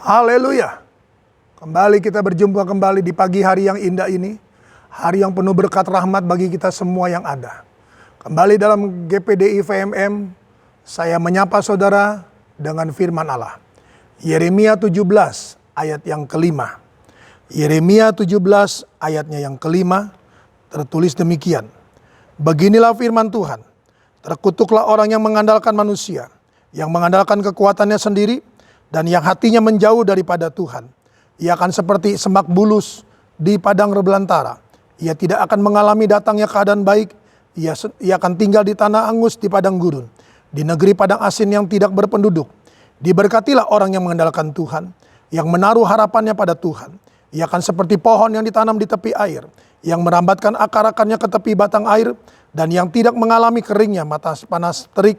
Haleluya. Kembali kita berjumpa kembali di pagi hari yang indah ini. Hari yang penuh berkat rahmat bagi kita semua yang ada. Kembali dalam GPDI VMM, saya menyapa saudara dengan firman Allah. Yeremia 17 ayat yang kelima. Yeremia 17 ayatnya yang kelima tertulis demikian. Beginilah firman Tuhan. Terkutuklah orang yang mengandalkan manusia, yang mengandalkan kekuatannya sendiri, dan yang hatinya menjauh daripada Tuhan. Ia akan seperti semak bulus di padang rebelantara. Ia tidak akan mengalami datangnya keadaan baik. Ia akan tinggal di tanah angus di padang gurun, di negeri padang asin yang tidak berpenduduk. Diberkatilah orang yang mengandalkan Tuhan, yang menaruh harapannya pada Tuhan. Ia akan seperti pohon yang ditanam di tepi air, yang merambatkan akar-akarnya ke tepi batang air, dan yang tidak mengalami keringnya panas terik,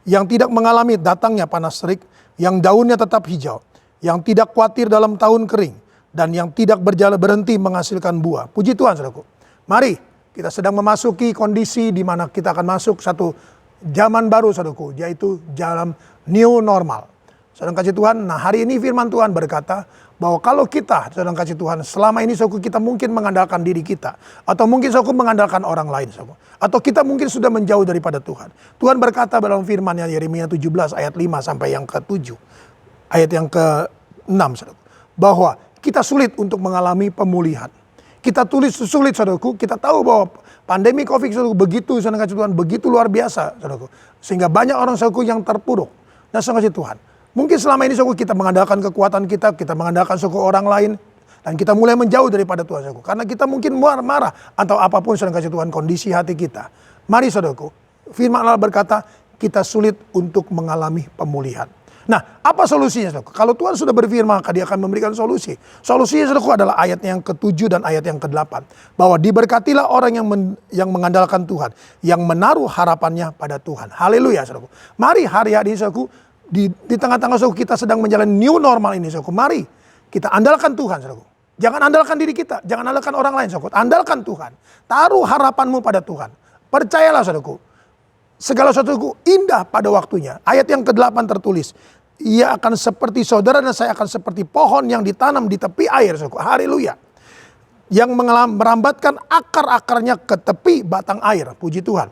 yang tidak mengalami datangnya panas terik, yang daunnya tetap hijau, yang tidak khawatir dalam tahun kering, dan yang tidak berhenti menghasilkan buah. Puji Tuhan, saudaraku. Mari, kita sedang memasuki kondisi di mana kita akan masuk satu zaman baru, saudaraku, yaitu dalam new normal. Saudara kasih Tuhan, nah hari ini firman Tuhan berkata bahwa kalau kita, saudara kasih Tuhan, selama ini saudaraku kita mungkin mengandalkan diri kita, atau mungkin saudaraku mengandalkan orang lain, saudaraku, atau kita mungkin sudah menjauh daripada Tuhan. Tuhan berkata dalam firman-Nya Yeremia 17 ayat 5 sampai yang ke-7, ayat yang ke-6, saudaraku, bahwa kita sulit untuk mengalami pemulihan. Kita sulit, saudaraku, kita tahu bahwa pandemi COVID, saudaraku, begitu, saudara kasih Tuhan, begitu luar biasa, saudaraku, sehingga banyak orang, saudaraku, yang terpuruk. Nah, saudara kasih Tuhan, mungkin selama ini, saudaraku, kita mengandalkan kekuatan kita mengandalkan suku orang lain, dan kita mulai menjauh daripada Tuhan, saudaraku. Karena kita mungkin marah atau apapun, saudara kasih Tuhan, kondisi hati kita. Mari, saudaraku, firman Allah berkata, kita sulit untuk mengalami pemulihan. Nah, apa solusinya, saudaraku? Kalau Tuhan sudah berfirman, maka Dia akan memberikan solusi. Solusinya, saudaraku, adalah ayat yang ke-7 dan ayat yang ke-8. Bahwa diberkatilah orang yang mengandalkan Tuhan, yang menaruh harapannya pada Tuhan. Haleluya, saudaraku. Mari hari-hari ini, saudaraku, di tengah-tengah, saudaraku, kita sedang menjalani new normal ini, saudaraku. Mari kita andalkan Tuhan, saudaraku. Jangan andalkan diri kita, jangan andalkan orang lain, saudaraku. Andalkan Tuhan. Taruh harapanmu pada Tuhan. Percayalah, saudaraku. Segala sesuatu indah pada waktunya. Ayat yang ke-8 tertulis, ia akan seperti saudara dan saya akan seperti pohon yang ditanam di tepi air, saudaraku. Haleluya. Yang merambatkan akar-akarnya ke tepi batang air. Puji Tuhan.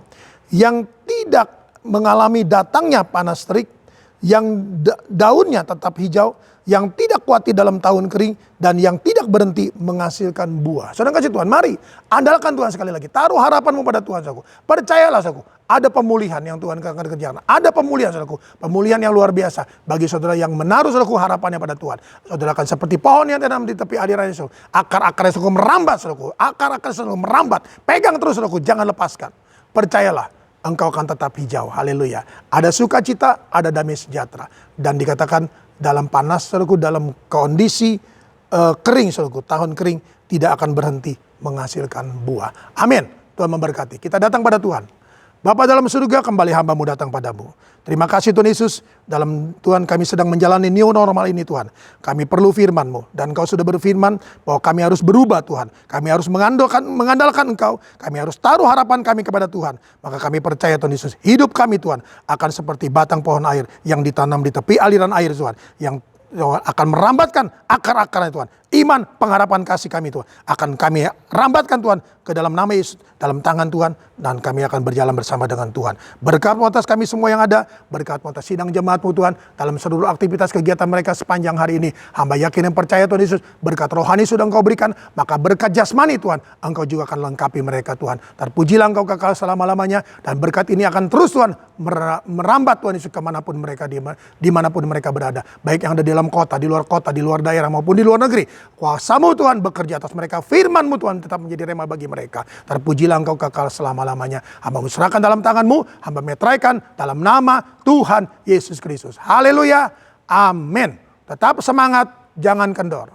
Yang tidak mengalami datangnya panas terik, yang daunnya tetap hijau, yang tidak khawatir dalam tahun kering, dan yang tidak berhenti menghasilkan buah. Saudara kasih Tuhan, mari andalkan Tuhan sekali lagi. Taruh harapanmu pada Tuhan, saudaraku. Percayalah, saudaraku, ada pemulihan yang Tuhan akan kerjakan. Ada pemulihan, saudaraku. Pemulihan yang luar biasa bagi saudara yang menaruh, saudaraku, harapannya pada Tuhan. Saudara akan seperti pohon yang ditanam di tepi aliran, saudaraku. Akar-akarnya, saudaraku, merambat, saudaraku. Akar-akarnya, saudaraku, merambat. Pegang terus, saudaraku, jangan lepaskan. Percayalah, engkau akan tetap hijau. Haleluya. Ada sukacita, ada damai sejahtera. Dan dikatakan dalam panas, saudaraku, dalam kondisi kering, saudaraku, tahun kering, tidak akan berhenti menghasilkan buah. Amin. Tuhan memberkati. Kita datang pada Tuhan. Bapa dalam surga, kembali hamba-Mu datang padamu. Terima kasih Tuhan Yesus, dalam Tuhan kami sedang menjalani new normal ini Tuhan. Kami perlu firman-Mu, dan Engkau sudah berfirman bahwa kami harus berubah Tuhan. Kami harus mengandalkan Engkau, kami harus taruh harapan kami kepada Tuhan. Maka kami percaya Tuhan Yesus, hidup kami Tuhan akan seperti batang pohon air yang ditanam di tepi aliran air Tuhan. Yang akan merambatkan akar-akarnya Tuhan. Iman, pengharapan kasih kami Tuhan akan kami rambatkan Tuhan ke dalam nama Yesus, dalam tangan Tuhan, dan kami akan berjalan bersama dengan Tuhan. Berkat-Mu atas kami semua yang ada, berkat-Mu atas sidang jemaat-Mu Tuhan, dalam seluruh aktivitas kegiatan mereka sepanjang hari ini. Hamba yakin dan percaya Tuhan Yesus, berkat rohani sudah Engkau berikan, maka berkat jasmani Tuhan, Engkau juga akan lengkapi mereka Tuhan. Terpujilah Engkau kekal selama-lamanya, dan berkat ini akan terus Tuhan merambat Tuhan Yesus kemanapun mereka, dimanapun mereka berada. Baik yang ada di dalam kota, di luar daerah maupun di luar negeri. Kuasa-Mu Tuhan bekerja atas mereka. Firman-Mu Tuhan tetap menjadi rema bagi mereka. Terpujilah Engkau kekal selama-lamanya. Hamba serahkan dalam tangan-Mu. Hamba meteraikan dalam nama Tuhan Yesus Kristus. Haleluya. Amin. Tetap semangat. Jangan kendor.